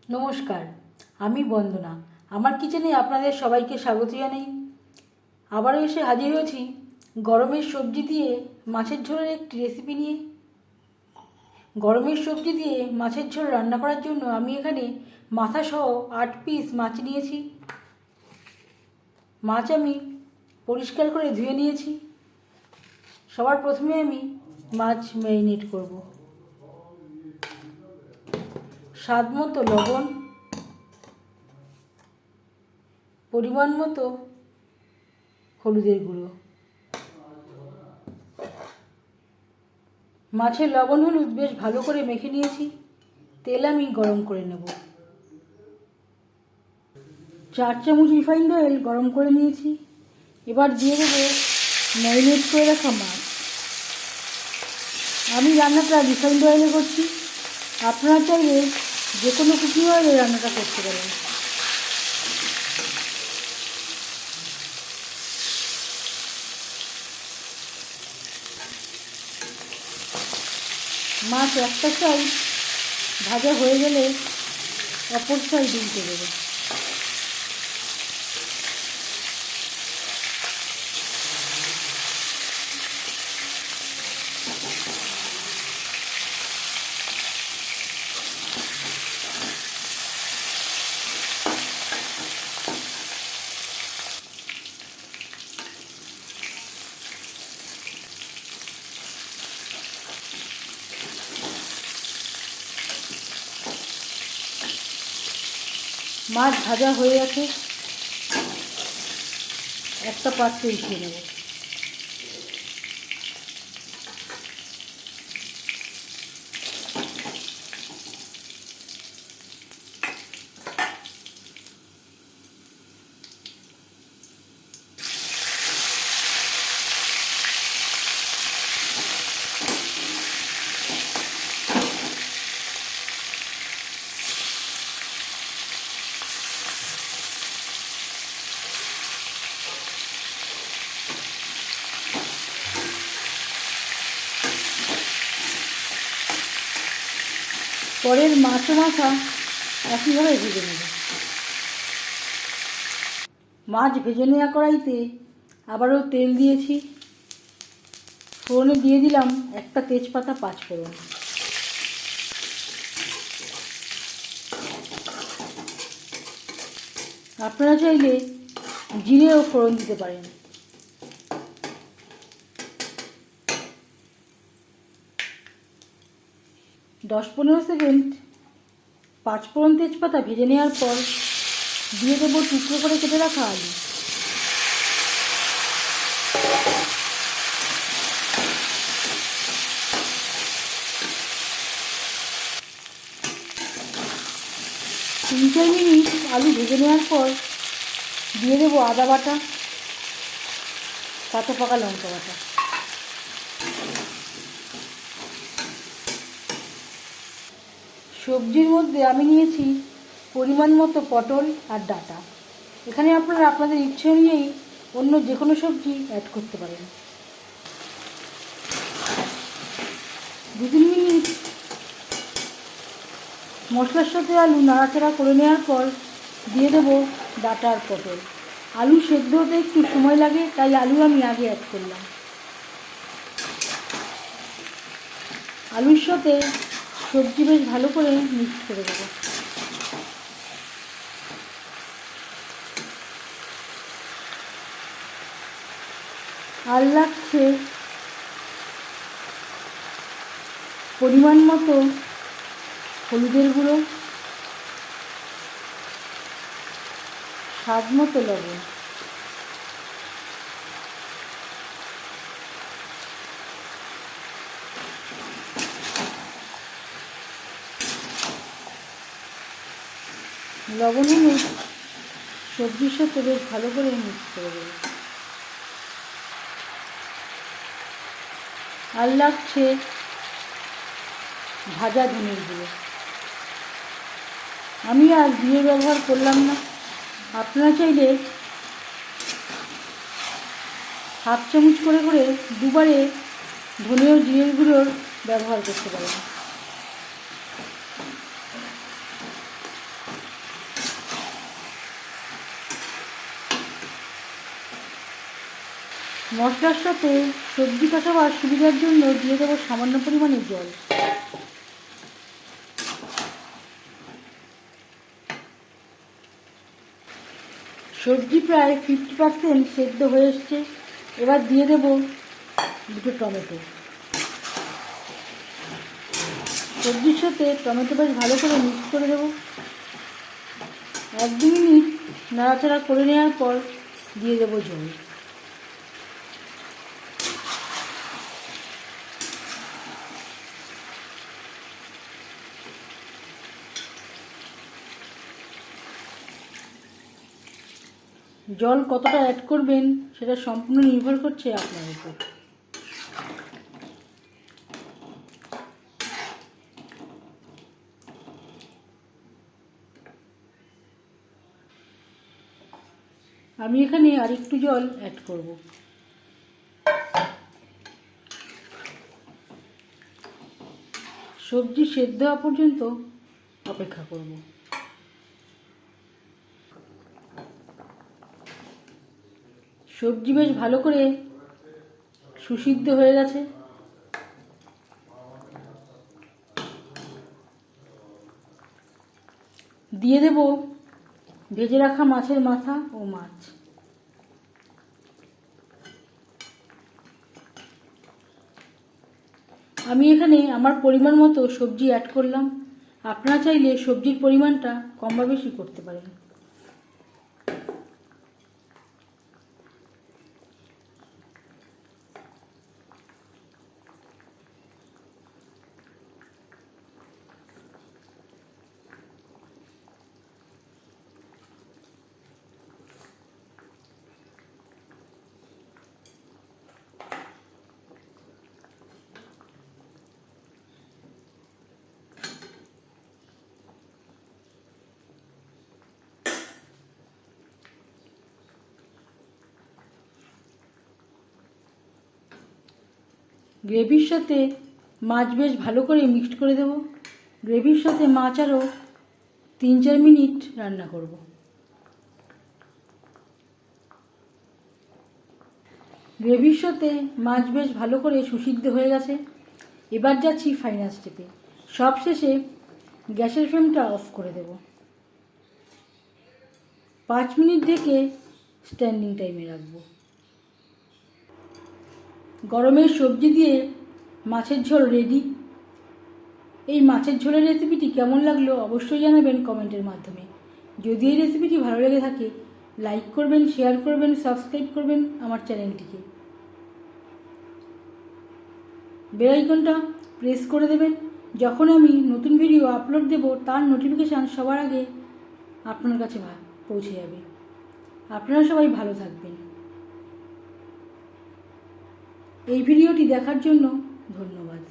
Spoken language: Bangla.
নমস্কার, আমি বন্দনা। আমার কিচেনে আপনাদের সবাইকে স্বাগত জানাই। আবারও এসে হাজির হয়েছি গরমের সবজি দিয়ে মাছের ঝোলের একটি রেসিপি নিয়ে। গরমের সবজি দিয়ে মাছের ঝোল রান্না করার জন্য আমি এখানে মাথাসহ 8 পিস মাছ নিয়েছি। মাছ আমি পরিষ্কার করে ধুয়ে নিয়েছি। সবার প্রথমে আমি মাছ ম্যারিনেট করব। স্বাদ মতো লবণ, পরিমাণ মতো হলুদের গুঁড়ো। মাছের লবণ হলুদ বেশ ভালো করে মেখে নিয়েছি। তেল আমি গরম করে নেব। 4 চামচ রিফাইন্ড অয়েল গরম করে নিয়েছি। এবার দিয়ে দেবো ম্যারিনেট করে রাখা মাছ। আমি রান্নাটা রিফাইন্ড অয়েলে করছি, আপনারা চাইলে যে কোনো কুকিং অয়েলে রান্নাটা করতে পারেন। মাছ একটা সাইড ভাজা হয়ে গেলে অপর সাইড উল্টে দেবো। মাছ ভাজা হয়ে গেছে, একটা পাত্রে উঠিয়ে নেব। পরের মাছ ও মাথা একইভাবে ভেজে নেব। মাছ ভেজে নেওয়া কড়াইতে আবারও তেল দিয়েছি। ফোড়নে দিয়ে দিলাম একটা তেজপাতা, 5 ফোড়ন। আপনারা চাইলে জিরেও ফোড়ন দিতে পারেন। দশ 15 সেকেন্ড 5 ফোড়ন তেজপাতা ভেজে নেওয়ার পর দিয়ে দেবো টুকরো করে কেটে রাখা আলু। তিন 4 মিনিট আলু ভেজে নেওয়ার পর দিয়ে দেবো আদা বাটা, কাঁচা পাকা লঙ্কা বাটা। সবজির মধ্যে আমি নিয়েছি পরিমাণ মতো পটল আর ডাঁটা। এখানে আপনারা আপনাদের ইচ্ছে অনুযায়ী অন্য যে কোনো সবজি অ্যাড করতে পারেন। 2-3 মিনিট মশলার সাথে আলু নাড়াচাড়া করে নেওয়ার পর দিয়ে দেবো ডাঁটা আর পটল। আলু সেদ্ধ হতে একটু সময় লাগে, তাই আলু আমি আগে অ্যাড করলাম। আলুর সাথে সবজি বেশ ভালো করে মিক্স করে দেবো। আর লাগছে পরিমাণ মতো হলুদের গুঁড়ো, স্বাদ মতো লবণ। লবণ হলুদ সবজির সাথে বেশ ভালো করে মিক্স করে দেবো। আর লাগছে ভাজা ধনের গুঁড়ো। আমি আর জিরে ব্যবহার করলাম না। আপনারা চাইলে 1/2 চামচ করে করে দুবারে ধনে ও জিরের গুঁড়োর ব্যবহার করতে পারেন। মশলার সাথে সবজি কষাবার সুবিধার জন্য দিয়ে দেবো সামান্য পরিমাণে জল। সবজি প্রায় 50% সেদ্ধ হয়ে এসছে। এবার দিয়ে দেব দুটো টমেটো। সবজির সাথে টমেটো বেশ ভালো করে মিক্স করে দেবো। 1-2 মিনিট নাড়াচাড়া করে নেওয়ার পর দিয়ে দেবো জল। জল কতটা অ্যাড করবেন সেটা সম্পূর্ণ নির্ভর করছে আপনার উপর। আমি এখানে আরেকটু জল অ্যাড করব। সবজি সেদ্ধ হওয়া পর্যন্ত অপেক্ষা করব। সবজি বেশ ভালো করে সুসিদ্ধ হয়ে গেছে। দিয়ে দেব ভেজে রাখা মাছের মাথা ও মাছ। আমি এখানে আমার পরিমাণ মতো সবজি অ্যাড করলাম। আপনারা চাইলে সবজির পরিমাণটা কম বা বেশি করতে পারেন। গ্রেভির সাথে মাছ বেশ ভালো করে মিক্সড করে দেব। গ্রেভির সাথে মাছ আরও 3-4 মিনিট রান্না করব। গ্রেভির সাথে মাছ বেশ ভালো করে সুসিদ্ধ হয়ে গেছে। এবার যাচ্ছি ফাইনাল স্টেপে। সবশেষে গ্যাসের ফ্লেমটা অফ করে দেব। 5 মিনিট ঢেকে স্ট্যান্ডিং টাইমে রাখবো। গরমের সবজি দিয়ে মাছের ঝোল রেডি। এই মাছের ঝোলের রেসিপিটি কেমন লাগলো অবশ্যই জানাবেন কমেন্টের মাধ্যমে। যদি এই রেসিপিটি ভালো লেগে থাকে লাইক করবেন, শেয়ার করবেন, সাবস্ক্রাইব করবেন আমার চ্যানেলটিকে। বেল আইকনটা প্রেস করে দেবেন। যখন আমি নতুন ভিডিও আপলোড দেব তার নোটিফিকেশান সবার আগে আপনার কাছে পৌঁছে যাবে। আপনারা সবাই ভালো থাকবেন। এই ভিডিওটি দেখার জন্য ধন্যবাদ।